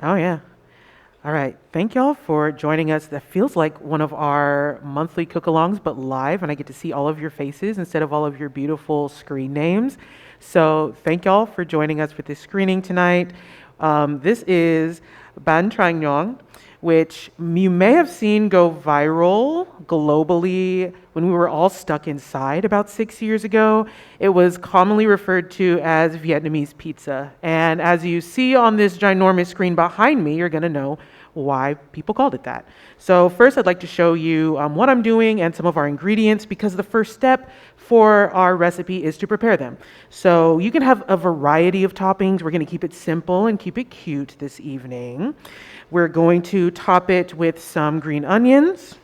Oh, yeah. All right. Thank y'all for joining us. That feels like one of our monthly cook alongs, but live, and I get to see all of your faces instead of all of your beautiful screen names. So, thank y'all for joining us for this screening tonight. This is Ban Trang Nhong, which you may have seen go viral globally when we were all stuck inside about 6 years ago. It was commonly referred to as Vietnamese pizza. And as you see on this ginormous screen behind me, you're going to know why people called it that. So first, I'd like to show you what I'm doing and some of our ingredients, because the first step for our recipe is to prepare them. So you can have a variety of toppings. We're going to keep it simple and keep it cute this evening. We're going to top it with some green onions.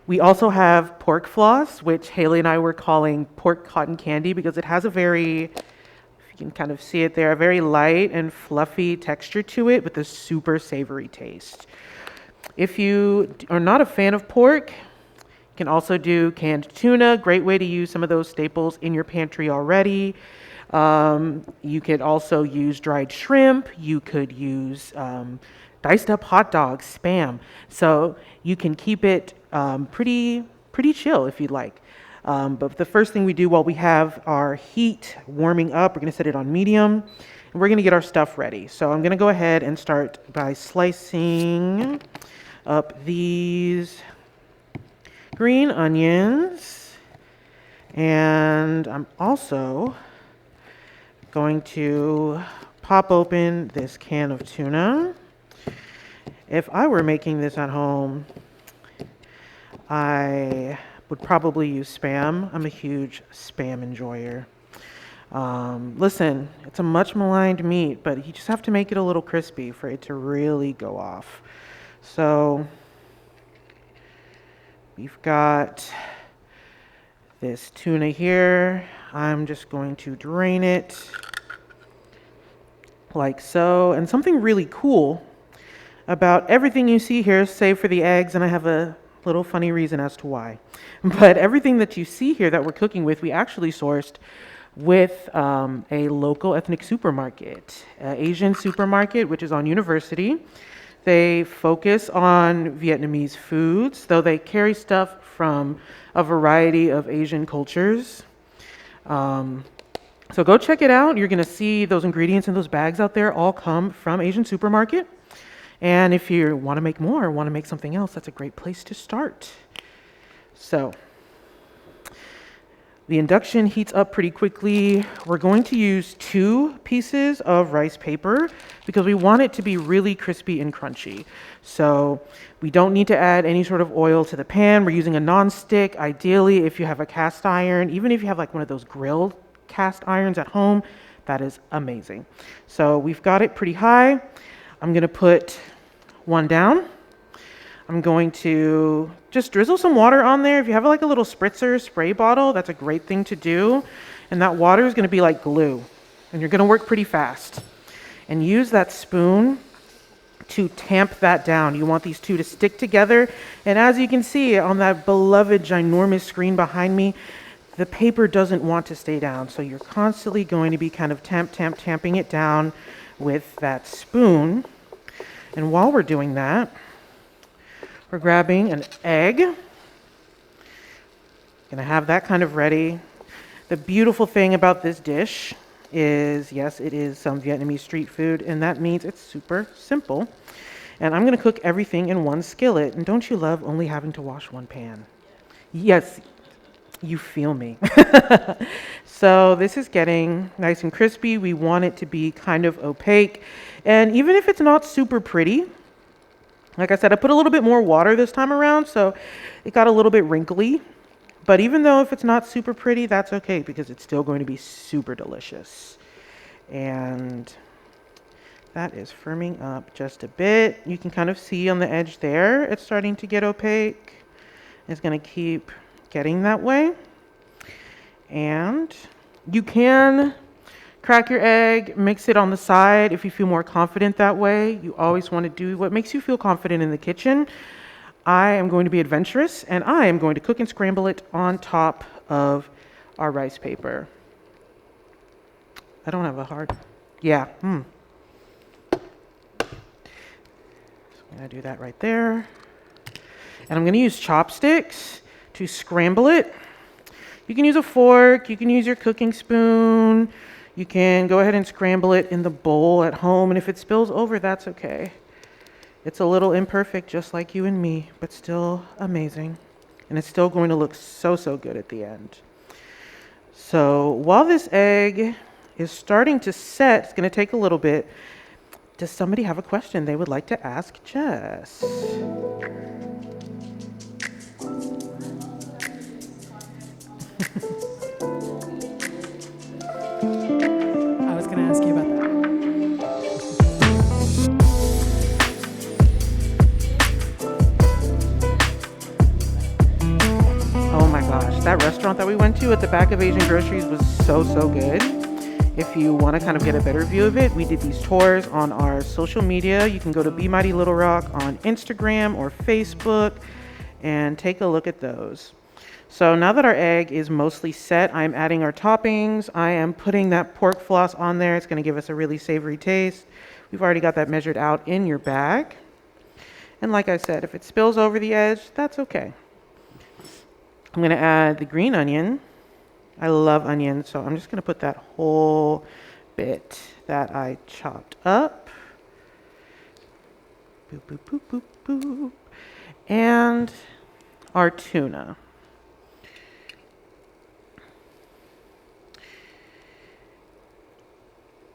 We also have pork floss, which Haley and I were calling pork cotton candy because it has a very, you can kind of see it there, a very light and fluffy texture to it with a super savory taste. If you are not a fan of pork, you can also do canned tuna. Great way to use some of those staples in your pantry already. You could also use dried shrimp. You could use diced up hot dogs, Spam. So you can keep it pretty chill if you'd like. But the first thing we do while we have our heat warming up, we're going to set it on medium, and we're going to get our stuff ready. So I'm going to go ahead and start by slicing up these green onions. And I'm also going to pop open this can of tuna. If I were making this at home, I would probably use Spam. I'm a huge Spam enjoyer. Listen, it's a much maligned meat, but you just have to make it a little crispy for it to really go off. So we've got this tuna here. I'm just going to drain it like so. And something really cool about everything you see here, save for the eggs, and I have a little funny reason as to why. But everything that you see here that we're cooking with, we actually sourced with a local ethnic supermarket, Asian supermarket, which is on University. They focus on Vietnamese foods, though they carry stuff from a variety of Asian cultures. So go check it out. You're going to see those ingredients in those bags out there all come from Asian supermarket. And if you want to make more, want to make something else, that's a great place to start. So the induction heats up pretty quickly. We're going to use 2 pieces of rice paper because we want it to be really crispy and crunchy. So we don't need to add any sort of oil to the pan. We're using a non-stick. Ideally, if you have a cast iron, even if you have like one of those grilled cast irons at home, that is amazing. So we've got it pretty high. I'm going to put one down. I'm going to just drizzle some water on there. If you have like a little spritzer spray bottle, that's a great thing to do. And that water is going to be like glue. And you're going to work pretty fast. And use that spoon to tamp that down. You want these two to stick together. And as you can see on that beloved ginormous screen behind me, the paper doesn't want to stay down. So you're constantly going to be kind of tamping it down with that spoon. And while we're doing that, we're grabbing an egg. Gonna have that kind of ready. The beautiful thing about this dish is, yes, it is some Vietnamese street food, and that means it's super simple. And I'm gonna cook everything in one skillet. And don't you love only having to wash one pan? Yes, you feel me. So this is getting nice and crispy. We want it to be kind of opaque. And even if it's not super pretty, like I said, I put a little bit more water this time around, so it got a little bit wrinkly. But even though if it's not super pretty, that's okay because it's still going to be super delicious. And that is firming up just a bit. You can kind of see on the edge there, it's starting to get opaque. It's going to keep getting that way. And you can crack your egg, mix it on the side if you feel more confident that way. You always want to do what makes you feel confident in the kitchen. I am going to be adventurous, and I am going to cook and scramble it on top of our rice paper. I don't have a hard... Yeah. gonna do that right there. And I'm gonna use chopsticks to scramble it. You can use a fork, you can use your cooking spoon, you can go ahead and scramble it in the bowl at home, and if it spills over, that's okay. It's a little imperfect, just like you and me, but still amazing. And it's still going to look so, so good at the end. So while this egg is starting to set, it's going to take a little bit. Does somebody have a question they would like to ask Jess? I was going to ask you about that. Oh my gosh, that restaurant that we went to at the back of Asian Groceries was so, so good. If you want to kind of get a better view of it, we did these tours on our social media. You can go to Be Mighty Little Rock on Instagram or Facebook and take a look at those. So now that our egg is mostly set, I'm adding our toppings. I am putting that pork floss on there. It's going to give us a really savory taste. We've already got that measured out in your bag. And like I said, if it spills over the edge, that's okay. I'm going to add the green onion. I love onions, so I'm just going to put that whole bit that I chopped up. Boop, boop, boop, boop, boop. And our tuna.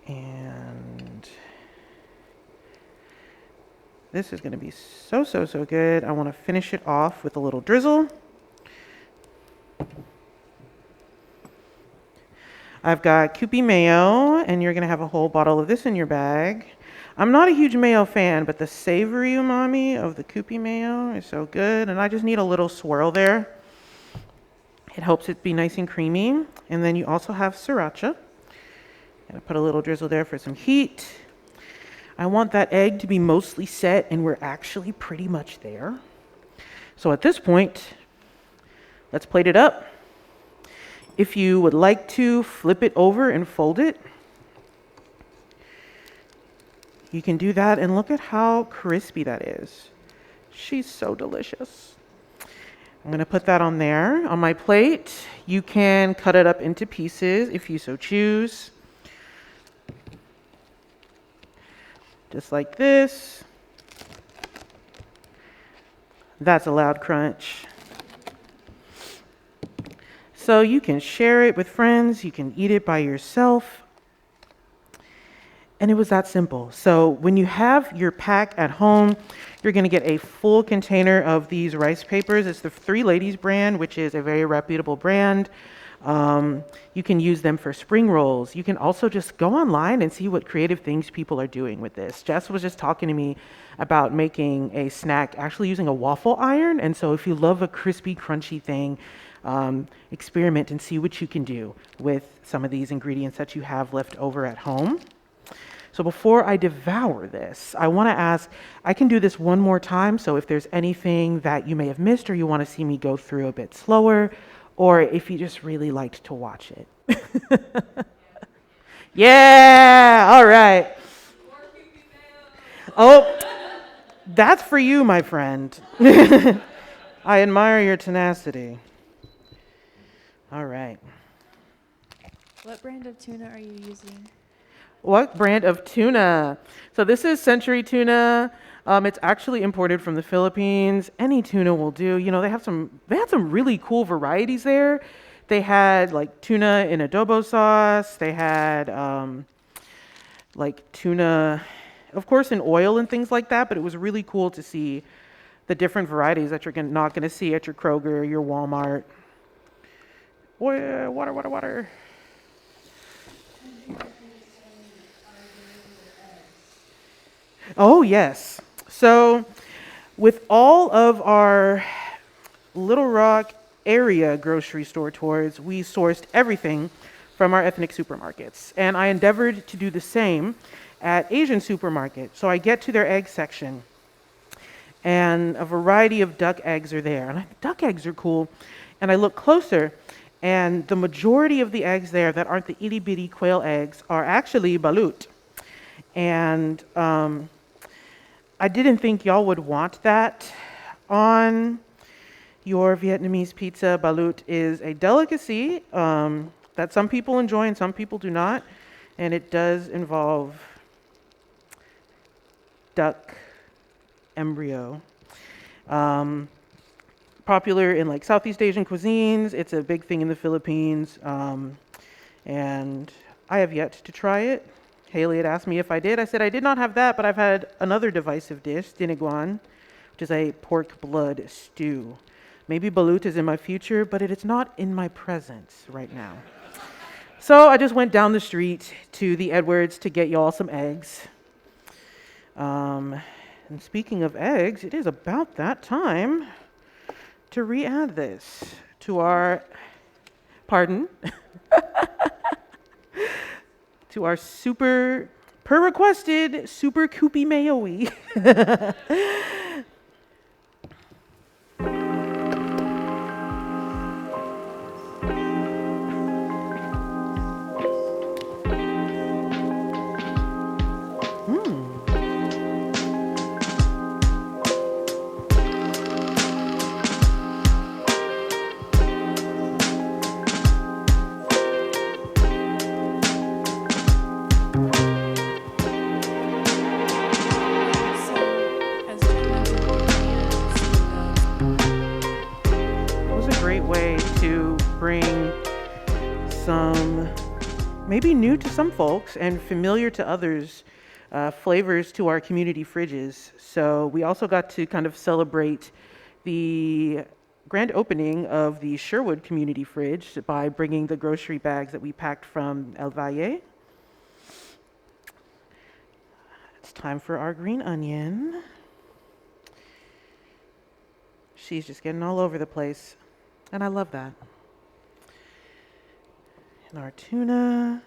And this is going to be so, so, so good. I want to finish it off with a little drizzle. I've got Kewpie mayo, and you're going to have a whole bottle of this in your bag. I'm not a huge mayo fan, but the savory umami of the Kewpie mayo is so good, and I just need a little swirl there. It helps it be nice and creamy. And then you also have sriracha. Gonna put a little drizzle there for some heat. I want that egg to be mostly set, and we're actually pretty much there. So at this point, let's plate it up. If you would like to flip it over and fold it, you can do that, and look at how crispy that is. She's so delicious. I'm gonna put that on there on my plate. You can cut it up into pieces if you so choose. Just like this. That's a loud crunch. So you can share it with friends, you can eat it by yourself. And it was that simple. So when you have your pack at home, you're gonna get a full container of these rice papers. It's the Three Ladies brand, which is a very reputable brand. You can use them for spring rolls. You can also just go online and see what creative things people are doing with this. Jess was just talking to me about making a snack actually using a waffle iron. And so if you love a crispy, crunchy thing, experiment and see what you can do with some of these ingredients that you have left over at home. So before I devour this, I want to ask, I can do this one more time. So if there's anything that you may have missed or you want to see me go through a bit slower, or if you just really liked to watch it. Yeah, all right. Oh, that's for you, my friend. I admire your tenacity. All right. What brand of tuna are you using? What brand of tuna? So this is Century Tuna. It's actually imported from the Philippines. Any tuna will do. You know, they had some really cool varieties there. They had like tuna in adobo sauce. They had like tuna, of course, in oil and things like that. But it was really cool to see the different varieties that you're not going to see at your Kroger, your Walmart. Water. Oh, yes. So with all of our Little Rock area grocery store tours, we sourced everything from our ethnic supermarkets. And I endeavored to do the same at Asian supermarket. So I get to their egg section, and a variety of duck eggs are there. And duck eggs are cool. And I look closer, and the majority of the eggs there that aren't the itty bitty quail eggs are actually balut. And I didn't think y'all would want that on your Vietnamese pizza. Balut is a delicacy that some people enjoy and some people do not. And it does involve duck embryo. Um, Popular in like Southeast Asian cuisines. It's a big thing in the Philippines. And I have yet to try it. Haley had asked me if I did. I said I did not have that, but I've had another divisive dish, diniguan, which is a pork blood stew. Maybe balut is in my future, but it is not in my presence right now. So I just went down the street to the Edwards to get y'all some eggs. And speaking of eggs, it is about that time to re-add this to our, pardon, to our super, per requested, super koopy mayo-y. So, as Jen mentioned, you can see It was a great way to bring some, maybe new to some folks and familiar to others, flavors to our community fridges. So we also got to kind of celebrate the grand opening of the Sherwood community fridge by bringing the grocery bags that we packed from El Valle. It's time for our green onion. She's just getting all over the place, and I love that. And our tuna.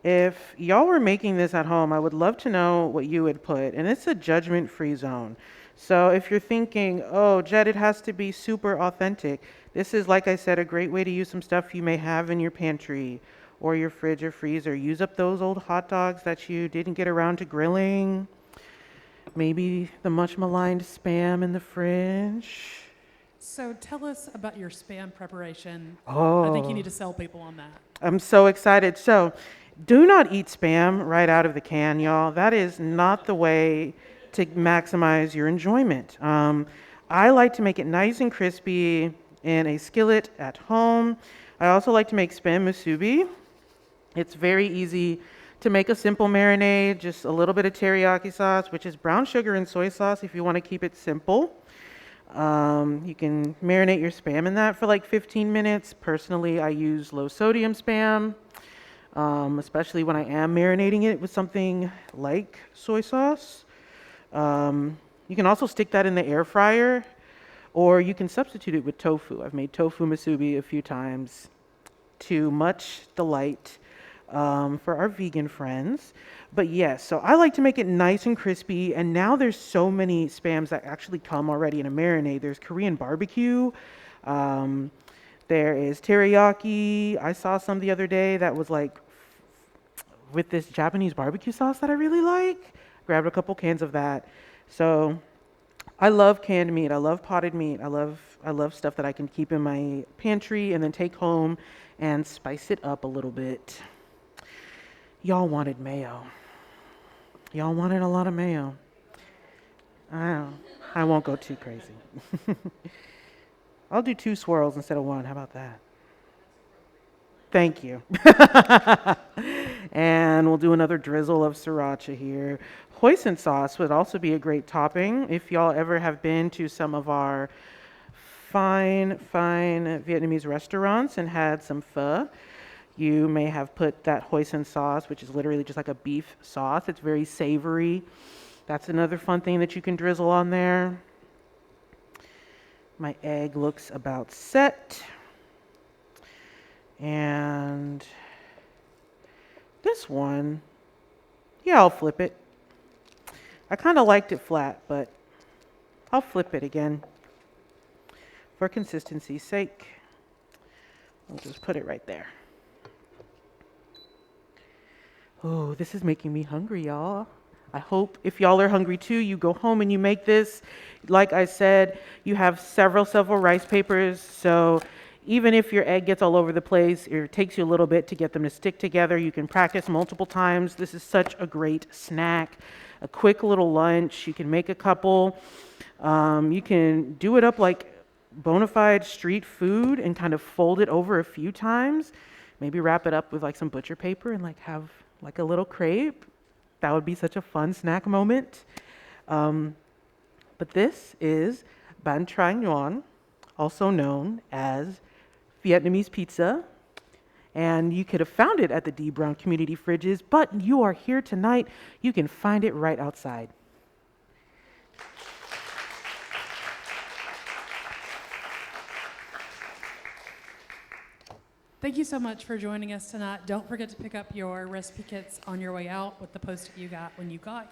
If y'all were making this at home, I would love to know what you would put. And it's a judgment-free zone. So if you're thinking, oh, Jed, it has to be super authentic, this is, like I said, a great way to use some stuff you may have in your pantry or your fridge or freezer. Use up those old hot dogs that you didn't get around to grilling. Maybe the much maligned Spam in the fridge. So tell us about your Spam preparation. Oh. I think you need to sell people on that. I'm so excited. So, do not eat Spam right out of the can, y'all. That is not the way to maximize your enjoyment. I like to make it nice and crispy in a skillet at home. I also like to make Spam musubi. It's very easy to make a simple marinade, just a little bit of teriyaki sauce, which is brown sugar and soy sauce if you want to keep it simple. You can marinate your Spam in that for like 15 minutes. Personally, I use low sodium Spam, especially when I am marinating it with something like soy sauce. You can also stick that in the air fryer, or you can substitute it with tofu. I've made tofu musubi a few times to much delight for our vegan friends. But yes, so I like to make it nice and crispy, and now there's so many Spams that actually come already in a marinade. There's Korean barbecue, there is teriyaki. I saw some the other day that was like with this Japanese barbecue sauce that I really like. Grabbed a couple cans of that. So I love canned meat. I love potted meat. I love stuff that I can keep in my pantry and then take home and spice it up a little bit. Y'all wanted mayo. Y'all wanted a lot of mayo. I won't go too crazy. I'll do 2 swirls instead of 1. How about that? Thank you. And we'll do another drizzle of sriracha here. Hoisin sauce would also be a great topping. If y'all ever have been to some of our fine Vietnamese restaurants and had some pho, you may have put that hoisin sauce, which is literally just like a beef sauce. It's very savory. That's another fun thing that you can drizzle on there. My egg looks about set. And this one, yeah, I'll flip it. I kind of liked it flat, but I'll flip it again for consistency's sake. I'll just put it right there. Oh, this is making me hungry, y'all. I hope if y'all are hungry too, you go home and you make this. Like I said, you have several rice papers, so even if your egg gets all over the place, it takes you a little bit to get them to stick together. You can practice multiple times. This is such a great snack, a quick little lunch. You can make a couple. You can do it up like bona fide street food and kind of fold it over a few times. Maybe wrap it up with like some butcher paper and like have like a little crepe. That would be such a fun snack moment. But this is Ban Trang Nguyen, also known as Vietnamese pizza. And you could have found it at the D. Brown Community Fridges, but you are here tonight. You can find it right outside. Thank you so much for joining us tonight. Don't forget to pick up your recipe kits on your way out with the post-it you got when you got here.